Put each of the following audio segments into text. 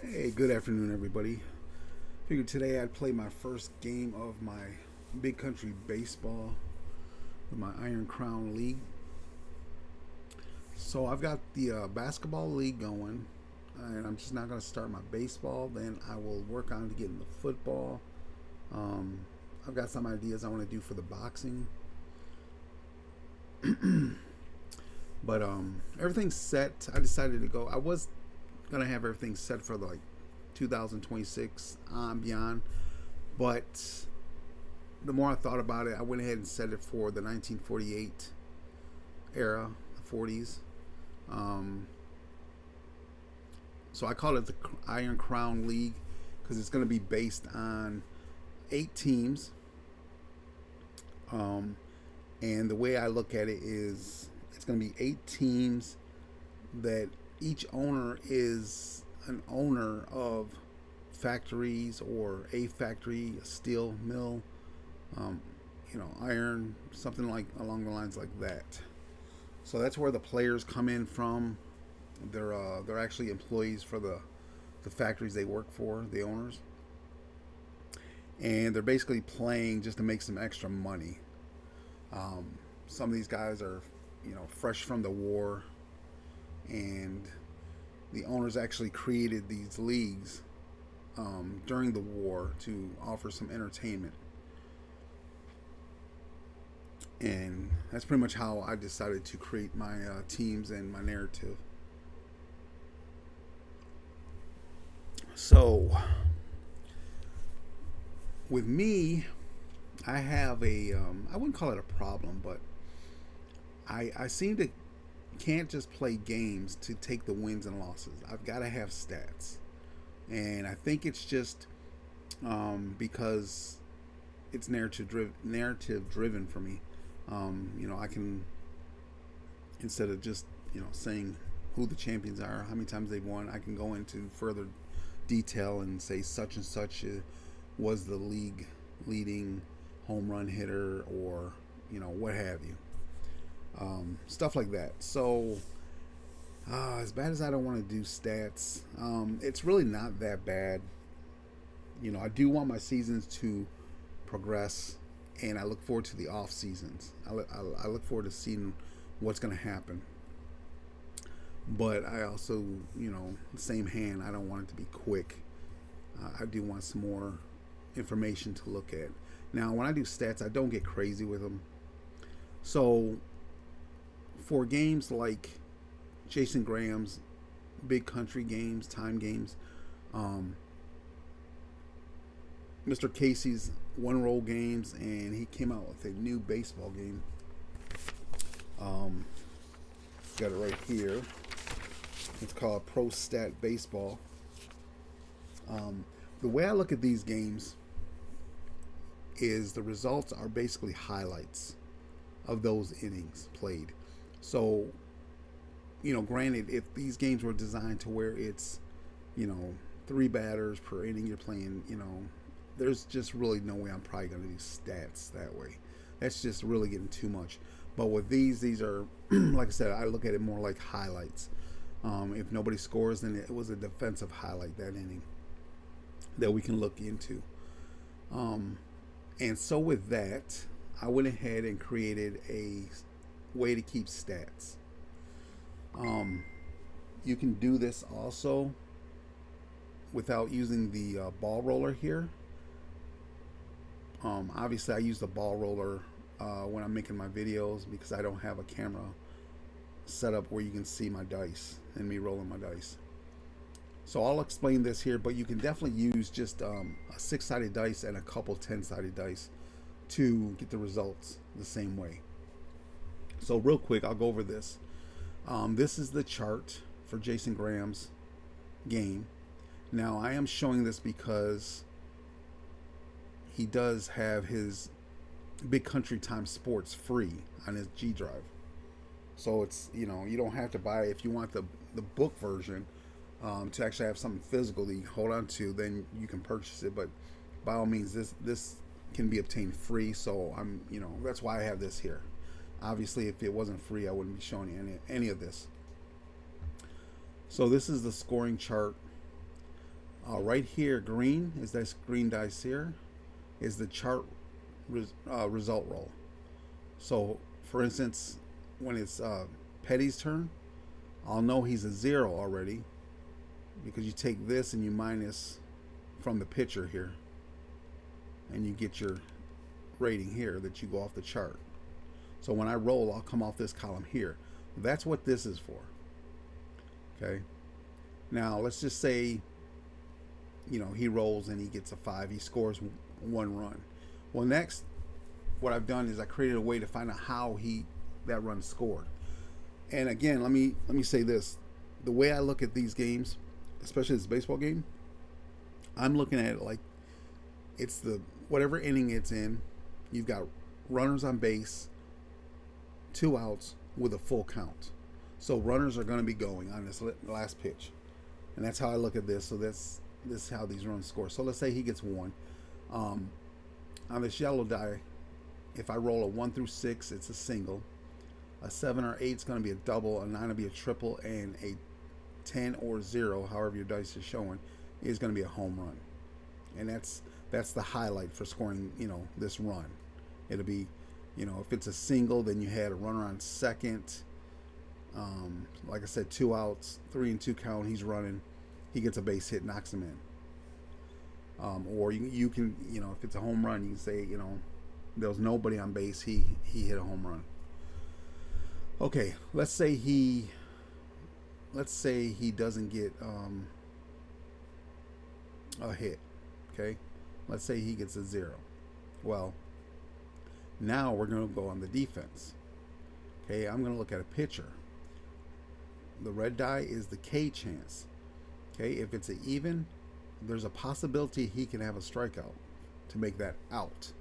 Hey, good afternoon, everybody. Figured today I'd play my first game of my Big Country Baseball with my Iron Crown League. So I've got the basketball league going, and I'm just not going to start my baseball. Then I will work on to getting the football. Um, I've got some ideas I want to do for the boxing, but everything's set. I decided to go. I was gonna have everything set for like 2026 on beyond, but the more I thought about it, I went ahead and set it for the 1948 era, the 40s. Um, so I call it the Iron Crown League because it's going to be based on 8 teams. Um, and the way I look at it is it's going to be 8 teams that each owner is an owner of factories or a factory, a steel mill, um, iron, something like along the lines like that. So that's where the players come in from. They're actually employees for the factories they work for, the owners, and they're basically playing just to make some extra money. Um, some of these guys are, fresh from the war, and the owners actually created these leagues during the war to offer some entertainment. And that's pretty much how I decided to create my teams and my narrative. So, with me, I have I wouldn't call it a problem, but I seem to can't just play games to take the wins and losses. I've got to have stats. And I think it's just because it's narrative driven for me. I can, instead of just saying who the champions are, how many times they've won, I can go into further detail and say such and such was the league leading home run hitter, or what have you, stuff like that. So as bad as I don't want to do stats, it's really not that bad. I do want my seasons to progress, and I look forward to the off seasons. I look forward to seeing what's going to happen. But I also, the same hand, I don't want it to be quick. I do want some more information to look at. Now, when I do stats, I don't get crazy with them. So, for games like Jason Graham's big country games, time games, um, Mr. Casey's one roll games, and he came out with a new baseball game. Um, got it right here. It's called Pro Stat Baseball. The way I look at these games is the results are basically highlights of those innings played. So, granted, if these games were designed to where it's, you know, 3 batters per inning you're playing, there's just really no way I'm probably going to do stats that way. That's just really getting too much. But with these are, like I said, I look at it more like highlights. If nobody scores, then it was a defensive highlight that inning that we can look into. And so with that, I went ahead and created a way to keep stats. You can do this also without using the ball roller here. Obviously, I use the ball roller when I'm making my videos because I don't have a camera set up where you can see my dice and me rolling my dice. So I'll explain this here, but you can definitely use just a 6-sided dice and a couple 10-sided dice to get the results the same way. So real quick, I'll go over this. This is the chart for Jason Graham's game. Now I am showing this because he does have his Big Country Time Sports free on his G Drive. So it's, you don't have to buy it. If you want the book version, to actually have something physical that you hold on to, then you can purchase it. But by all means, this can be obtained free. So that's why I have this here. Obviously, if it wasn't free, I wouldn't be showing you any of this. So this is the scoring chart Right here, green is this green dice here, is the chart result roll. So, for instance, when it's Petty's turn, I'll know he's a 0 already because you take this and you minus from the pitcher here, and you get your rating here that you go off the chart. So when I roll, I'll come off this column here. That's what this is for. Okay. Now let's just say, you know, he rolls and he gets a 5. He scores 1 run. Well, next, what I've done is I created a way to find out how that run scored. And again, let me say this: the way I look at these games, especially this baseball game, I'm looking at it like it's the whatever inning it's in. You've got runners on base, 2 outs with a full count. So runners are going to be going on this last pitch, and that's how I look at this. So this is how these runs score. So let's say he gets 1. On this yellow die, if I roll a 1 through 6, it's a single. A 7 or 8 is going to be a double. A 9 will be a triple, and a 10 or 0, however your dice is showing, is going to be a home run. And that's the highlight for scoring, you know, this run. It'll be, you know, if it's a single, then you had a runner on second. Like I said, 2 outs, 3 and 2 count. He's running. He gets a base hit, knocks him in. Or you can, you know, if it's a home run, you can say, you know, there was nobody on base. He hit a home run. Okay, let's say he doesn't get a hit. Okay, let's say he gets a 0. Well, now we're going to go on the defense. Okay, I'm going to look at a pitcher. The red die is the K chance. Okay, if it's an even, there's a possibility he can have a strikeout to make that out.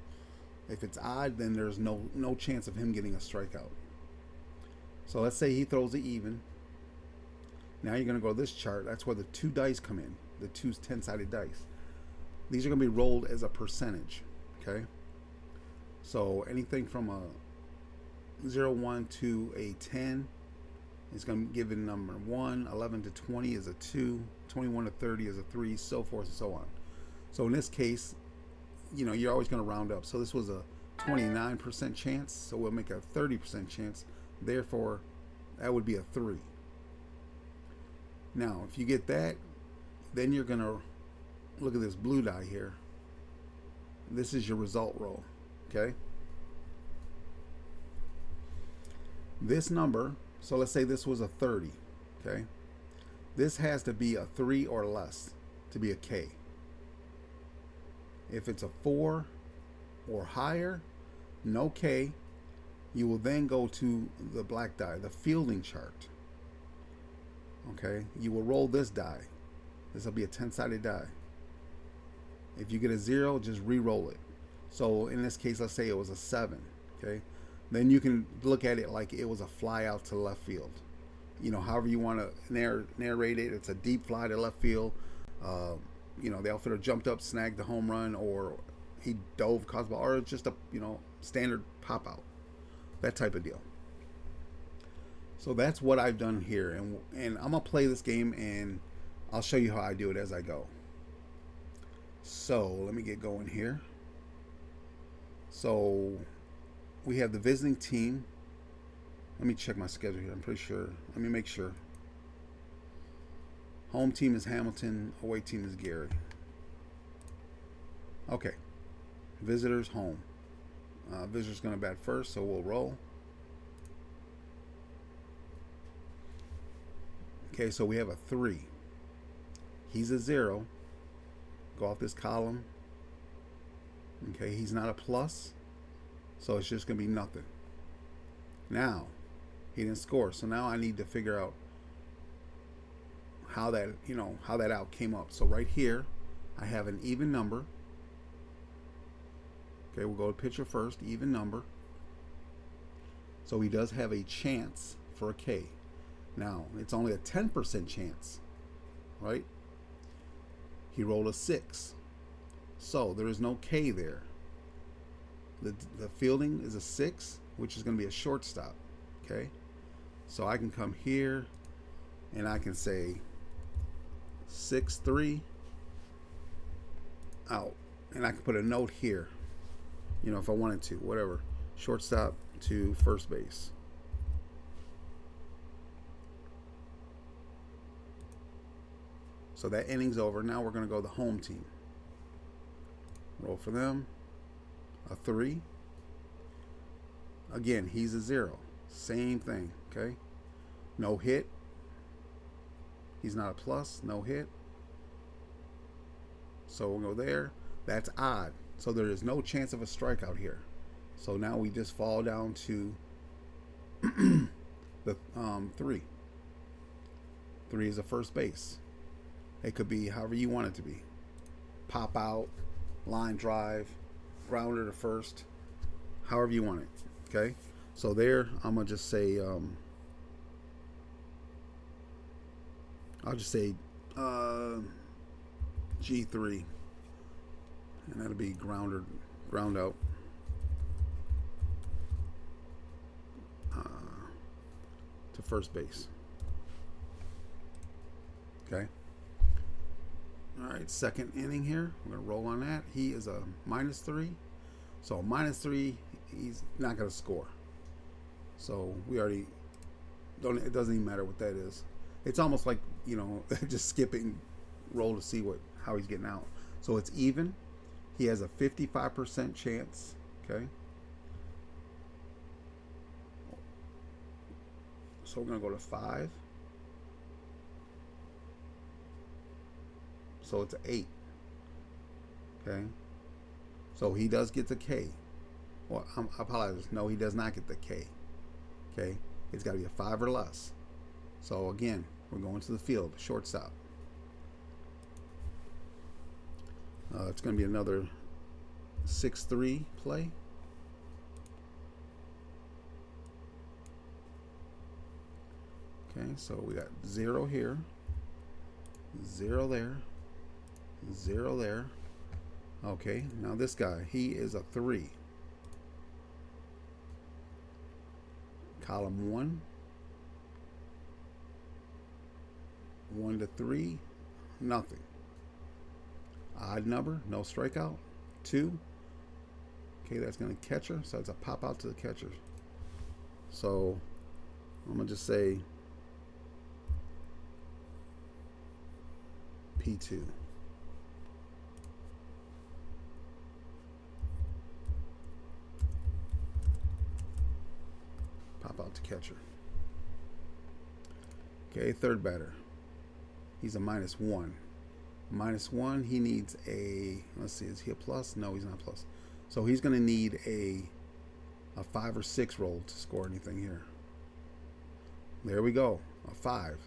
If it's odd, then there's no chance of him getting a strikeout. So let's say he throws it even. Now you're going to go to this chart. That's where the 2 dice come in. The 2 10-sided dice. These are going to be rolled as a percentage. Okay. So anything from a 0, 1 to a 10 is going to give it a number 1. 11 to 20 is a 2. 21 to 30 is a 3. So forth and so on. So in this case, you know, you're always going to round up. So this was a 29% chance. So we'll make a 30% chance. Therefore, that would be a 3. Now, if you get that, then you're going to look at this blue die here. This is your result roll. Okay. This number, so let's say this was a 30. Okay. This has to be a 3 or less to be a K. If it's a 4 or higher, no K. You will then go to the black die, the fielding chart. Okay, you will roll this die. This will be a 10-sided die. If you get a 0, just re-roll it. So in this case, let's say it was a 7. Okay, then you can look at it like it was a fly out to left field. You know, however you want to narrate it. It's a deep fly to left field. You know, the outfielder jumped up, snagged the home run, or he dove, caused ball, or it's just a, you know, standard pop out. That type of deal. So that's what I've done here, and I'm gonna play this game, and I'll show you how I do it as I go. So let me get going here. So we have the visiting team. Let me check my schedule here. I'm pretty sure. Let me make sure. Home team is Hamilton. Away team is Gary. Okay. Visitors home. Visitors going to bat first, so we'll roll. Okay, so we have a 3. He's a 0. Go off this column. Okay, he's not a plus, so it's just going to be nothing. Now, he didn't score, so now I need to figure out how that, you know, how that out came up. So right here, I have an even number. Okay, we'll go to pitcher first, even number. So he does have a chance for a K. Now, it's only a 10% chance, right? He rolled a 6. So there is no K there. The fielding is a 6, which is going to be a shortstop. Okay? So I can come here and I can say 6-3. out. And I can put a note here, you know, if I wanted to, whatever. Shortstop to first base. So that inning's over. Now we're going to go the home team. Roll for them. A 3. Again, he's a 0. Same thing, okay? No hit. He's not a plus. No hit. So we'll go there. That's odd. So there is no chance of a strikeout here. So now we just fall down to the 3. 3 is a first base. It could be however you want it to be. Pop out, line drive, grounder to first, however you want it. Okay? So there, I'm going to just say, I'll just say G3. And that'll be ground out. To first base. Okay? Alright, second inning here. We're going to roll on that. He is a -3. So -3, he's not going to score. So we already don't, it doesn't even matter what that is. It's almost like, you know, just skipping roll to see how he's getting out. So it's even. He has a 55% chance. Okay. So we're going to go to 5. So it's 8. Okay. So he does get the K. Well, I apologize. No, he does not get the K. Okay. It's got to be a 5 or less. So again, we're going to the field, shortstop. It's going to be another 6-3 play. Okay, so we got 0 here, 0 there, 0 there. Okay, now this guy, he is a 3. Column 1. 1 to 3, nothing. Odd number, no strikeout. 2. Okay, that's going to catcher, so it's a pop out to the catcher. So I'm going to just say P2. Pop out to catcher. Okay, third batter. He's a -1. -1, he needs a, let's see, is he a plus? No, he's not a plus. So he's going to need a 5 or 6 roll to score anything here. There we go, a 5.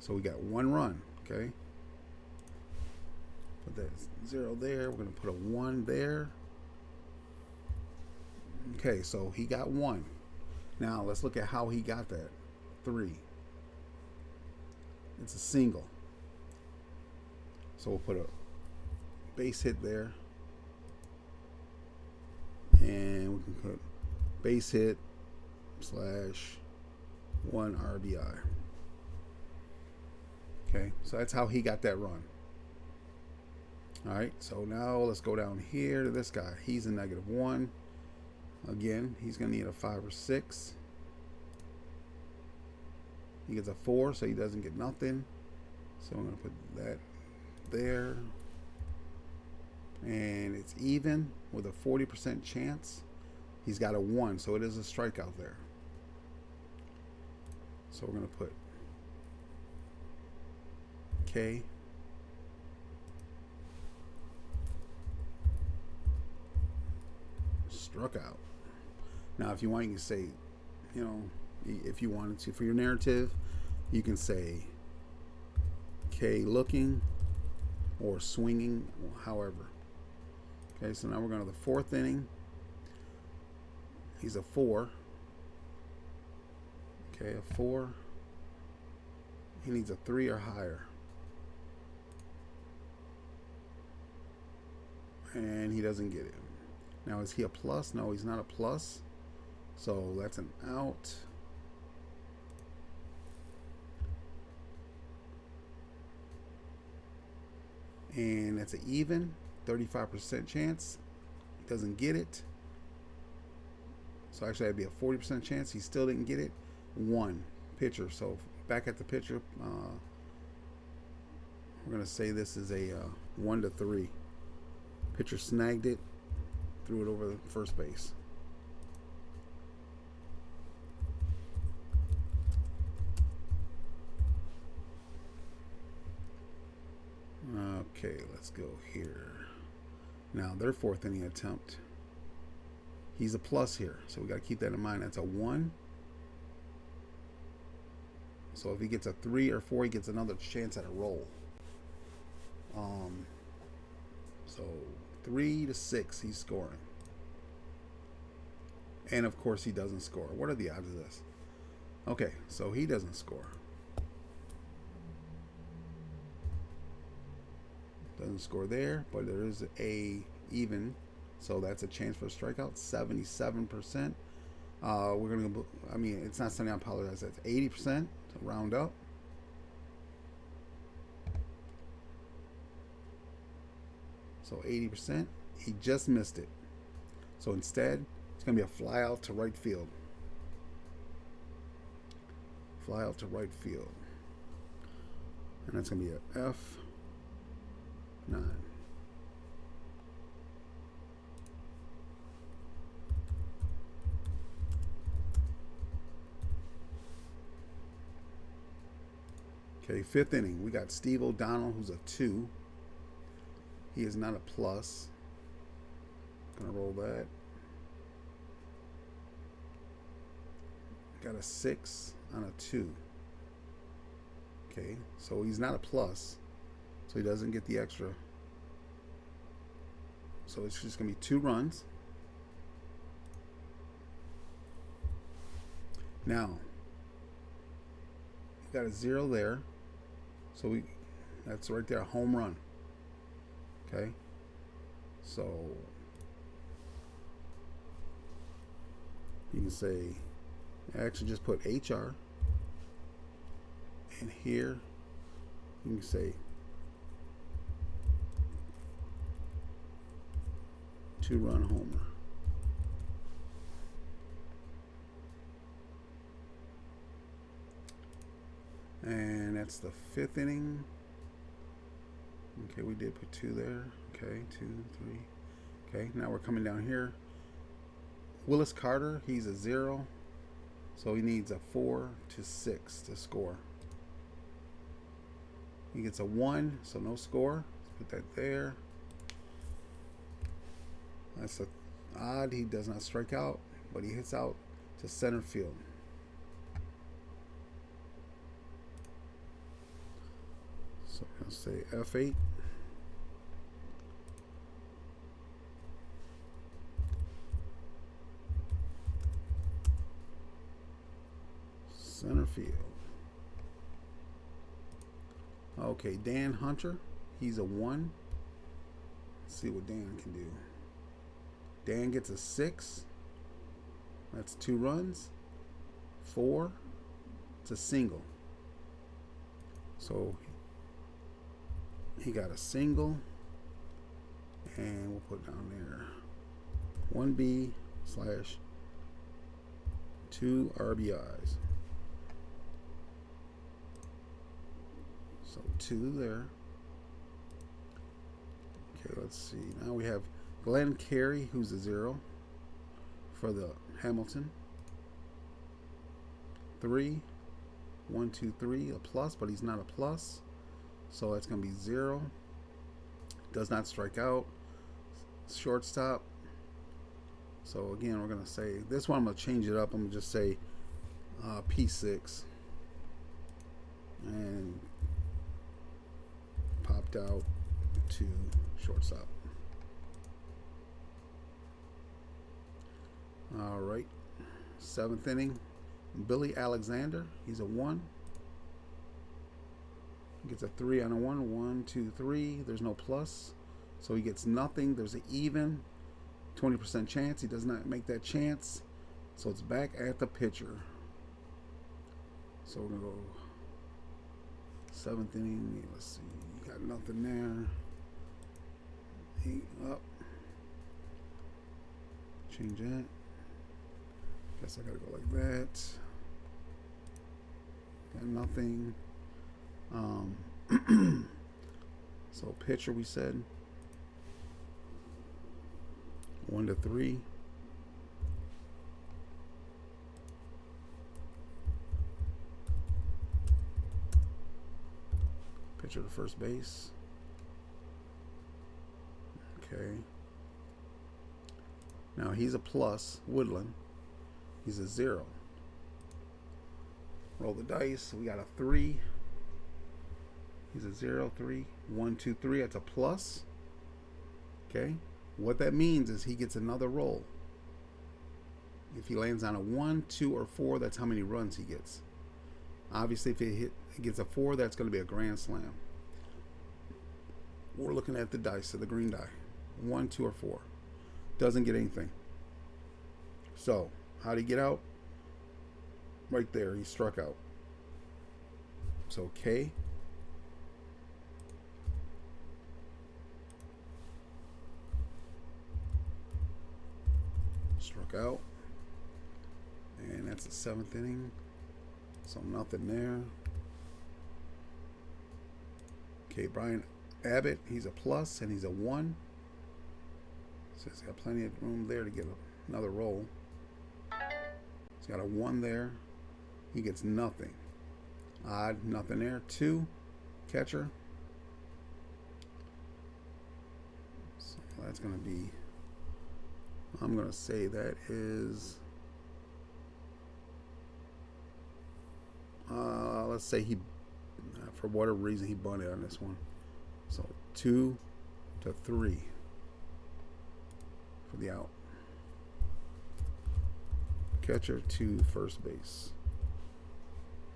So we got 1 run, okay? Put that 0 there. We're going to put a 1 there. Okay, so he got 1. Now let's look at how he got that. 3. It's a single. So we'll put a base hit there. And we can put base hit / 1 RBI. Okay, so that's how he got that run. Alright, so now let's go down here to this guy. He's a -1. Again, he's going to need a 5 or 6. He gets a 4, so he doesn't get nothing. So I'm going to put that there. And it's even with a 40% chance. He's got a 1, so it is a strikeout there. So we're going to put K. Struck out. Now, if you want, you can say, you know, if you wanted to, for your narrative, you can say K looking or swinging, however. Okay, so now we're going to the 4th inning. He's a 4. Okay, a 4. He needs a 3 or higher. And he doesn't get it. Now, is he a plus? No, he's not a plus. So that's an out. And that's an even, 35% chance. Doesn't get it. So actually that'd be a 40% chance. He still didn't get it. 1 pitcher. So back at the pitcher, we're going to say this is a 1-3. Pitcher snagged it, threw it over the first base. Okay, let's go here. Now, their 4th inning attempt. He's a plus here, so we got to keep that in mind. That's a 1. So if he gets a 3 or 4, he gets another chance at a roll. So 3-6, he's scoring. And of course, he doesn't score. What are the odds of this? Okay, so he doesn't score. Doesn't score there, but there is a even, so that's a chance for a strikeout. 77%. We're gonna. I mean, it's not 70. I apologize. That's 80%. To round up. So 80%. He just missed it. So instead, it's gonna be a fly out to right field. Fly out to right field, and that's gonna be a F9. Okay, 5th inning. We got Steve O'Donnell, who's a 2. He is not a plus. Gonna roll that. Got a 6 on a 2. Okay, so he's not a plus, so he doesn't get the extra. So it's just gonna be 2 runs. Now, we got a 0 there, so that's right there, a home run. Okay, so you can say, actually just put HR, and here you can say 2-run homer. And that's the 5th inning. Okay, we did put 2 there. Okay, 2, 3. Okay, now we're coming down here. Willis Carter, he's a 0. So he needs a 4-6 to score. He gets a 1, so no score. Let's put that there. That's odd. He does not strike out, but he hits out to center field. So I'm going to say F8. Center field. Okay, Dan Hunter, he's a 1. Let's see what Dan can do. Dan gets a 6. That's 2 runs. 4. It's a single. So he got a single. And we'll put down there 1B/2 RBIs. So 2 there. Okay, let's see. Now we have Glenn Carey, who's a 0 for the Hamilton. 3, 1, 2, 3, a plus, but he's not a plus. So that's going to be 0. Does not strike out. Shortstop. So again, we're going to say, this one I'm going to change it up. I'm going to just say P6. And popped out to shortstop. All right, 7th inning. Billy Alexander, he's a 1. He gets a 3 on a 1. 1, 2, 3. There's no plus, so he gets nothing. There's an even, 20% chance. He does not make that chance, so it's back at the pitcher. So we're gonna go 7th inning. Let's see, got nothing there. 8 up. Change that. Guess I gotta go like that. Got nothing. So pitcher we said 1 to 3. Pitcher to first base. Okay. Now he's a plus, Woodland. He's a 0. Roll the dice. We got a 3. He's a 0, 3, 1, 2, 3. That's a plus. Okay. What that means is he gets another roll. If he lands on a 1, 2, or 4, that's how many runs he gets. Obviously, if he gets a 4, that's going to be a grand slam. We're looking at the dice, so the green die. 1, 2, or 4. Doesn't get anything. So, how did he get out? Right there, he struck out. So, K. Struck out. And that's the 7th inning. So, nothing there. Okay, Brian Abbott, he's a plus and he's a 1. So he's got plenty of room there to get another roll. He's got a 1 there. He gets nothing. Odd, nothing there. 2, catcher. So that's going to be, I'm going to say that is, let's say he, for whatever reason, he bunted on this one. So 2 to 3 for the out. Catcher to first base.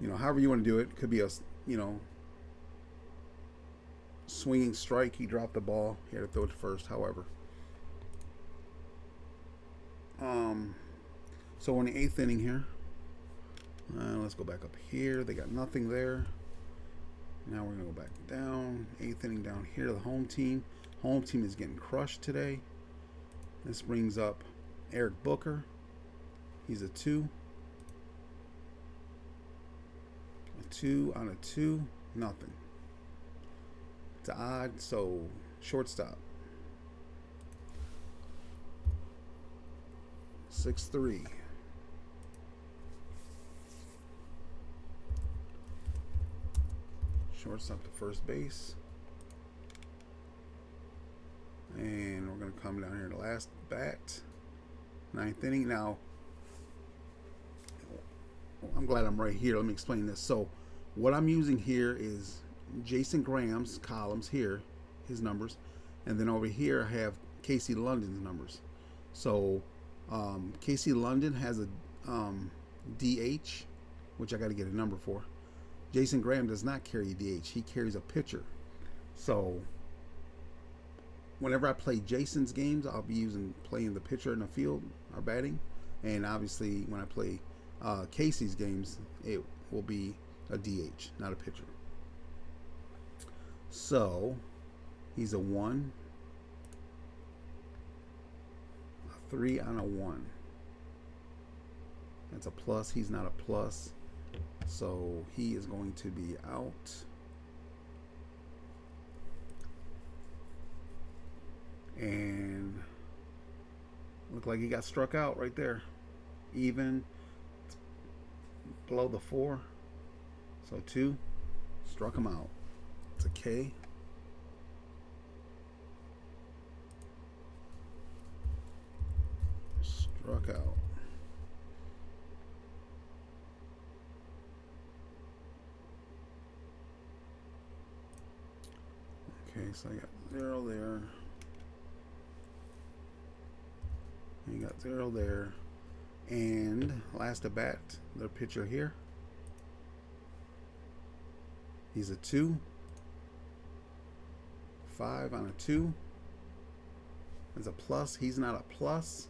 You know, however you want to do it. It could be a, you know, swinging strike. He dropped the ball. He had to throw it to first. However, so we're in the 8th inning here. Let's go back up here. They got nothing there. Now we're gonna go back down. 8th inning down here to the home team. Home team is getting crushed today. This brings up Eric Booker. He's a 2. A 2 on a 2. Nothing. It's odd, so shortstop. 6-3. Shortstop to first base. And we're going to come down here to last bat. 9th inning. Now, I'm glad I'm right here. Let me explain this. So, what I'm using here is Jason Graham's columns here, his numbers. And then over here, I have Casey London's numbers. So, Casey London has a DH, which I got to get a number for. Jason Graham does not carry a DH. He carries a pitcher. So, whenever I play Jason's games, I'll be playing the pitcher in the field, or batting. And obviously, when I play Casey's games, it will be a DH, not a pitcher. So, he's a 1. A 3 on a 1. That's a plus. He's not a plus. So he is going to be out. And look like he got struck out right there. Even below the 4. So 2. Struck him out. It's a K. Struck out. Okay, so I got 0 there. You got 0 there. And last at bat, the pitcher here. He's a 2. 5 on a 2. There's a plus. He's not a plus.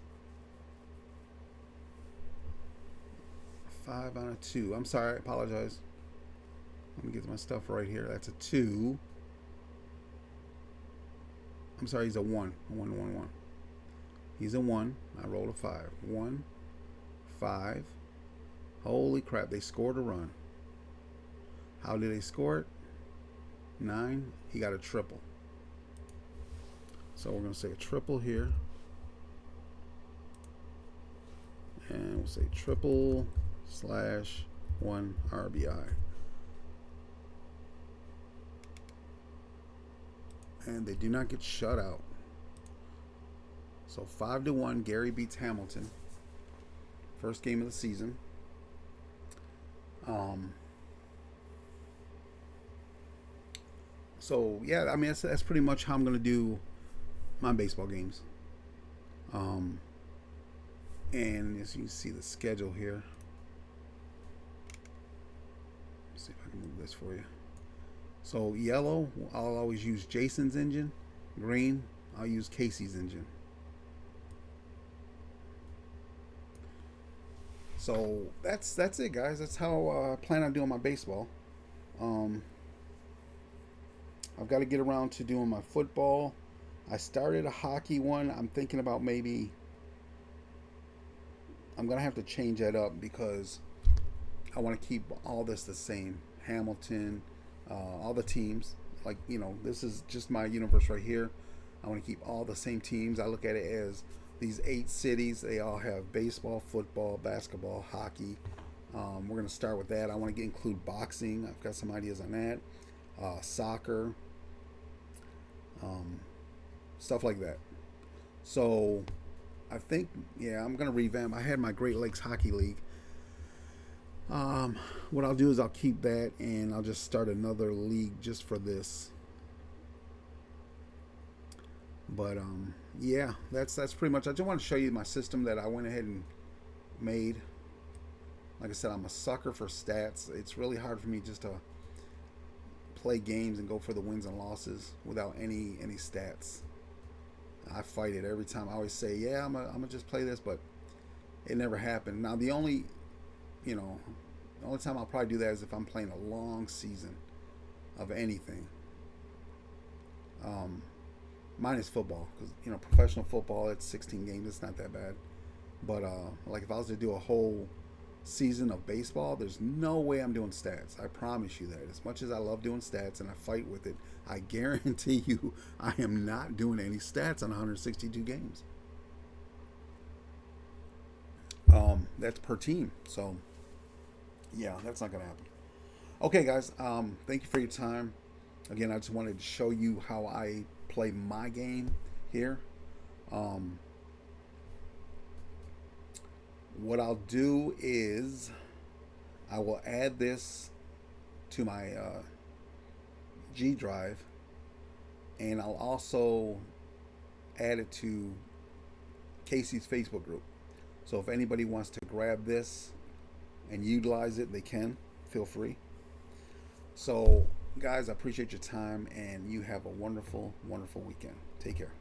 5 on a 2. I'm sorry, I apologize. Let me get my stuff right here. That's a 2. I'm sorry, he's a 1. 1, 1, 1. He's a 1. I rolled a 5. 1, 5. Holy crap, they scored a run. How did they score it? 9. He got a triple. So we're going to say a triple here. And we'll say triple / 1 RBI. And they do not get shut out. So 5-1, Gary beats Hamilton. First game of the season. So yeah, I mean that's pretty much how I'm gonna do my baseball games. And as you can see the schedule here. Let's see if I can move this for you. So yellow, I'll always use Jason's engine. Green, I'll use Casey's engine. So that's it, guys. That's how I plan on doing my baseball. I've got to get around to doing my football. I started a hockey one. I'm thinking about maybe I'm going to have to change that up because I want to keep all this the same. Hamilton, all the teams. Like, you know, this is just my universe right here. I want to keep all the same teams. I look at it as these 8 cities. They all have baseball, football, basketball, hockey. We're going to start with that. I want to include boxing. I've got some ideas on that. Soccer. Stuff like that. So I think, yeah, I'm going to revamp. I had my Great Lakes Hockey League. What I'll do is I'll keep that and I'll just start another league just for this. But yeah, that's pretty much. I just want to show you my system that I went ahead and made. Like I said, I'm a sucker for stats. It's really hard for me just to play games and go for the wins and losses without any stats. I fight it every time. I always say, yeah, I'm gonna just play this, but it never happened. Now the only time I'll probably do that is if I'm playing a long season of anything. Mine is football because professional football, it's 16 games. It's not that bad. But like if I was to do a whole season of baseball, there's no way I'm doing stats. I promise you that. As much as I love doing stats and I fight with it, I guarantee you I am not doing any stats on 162 games. That's per team. So yeah, that's not gonna happen. Okay, guys. Thank you for your time. Again, I just wanted to show you how I play my game here. What I'll do is I will add this to my G drive, and I'll also add it to Casey's Facebook group. So if anybody wants to grab this and utilize it, they can. Feel free. So guys, I appreciate your time, and you have a wonderful, wonderful weekend. Take care.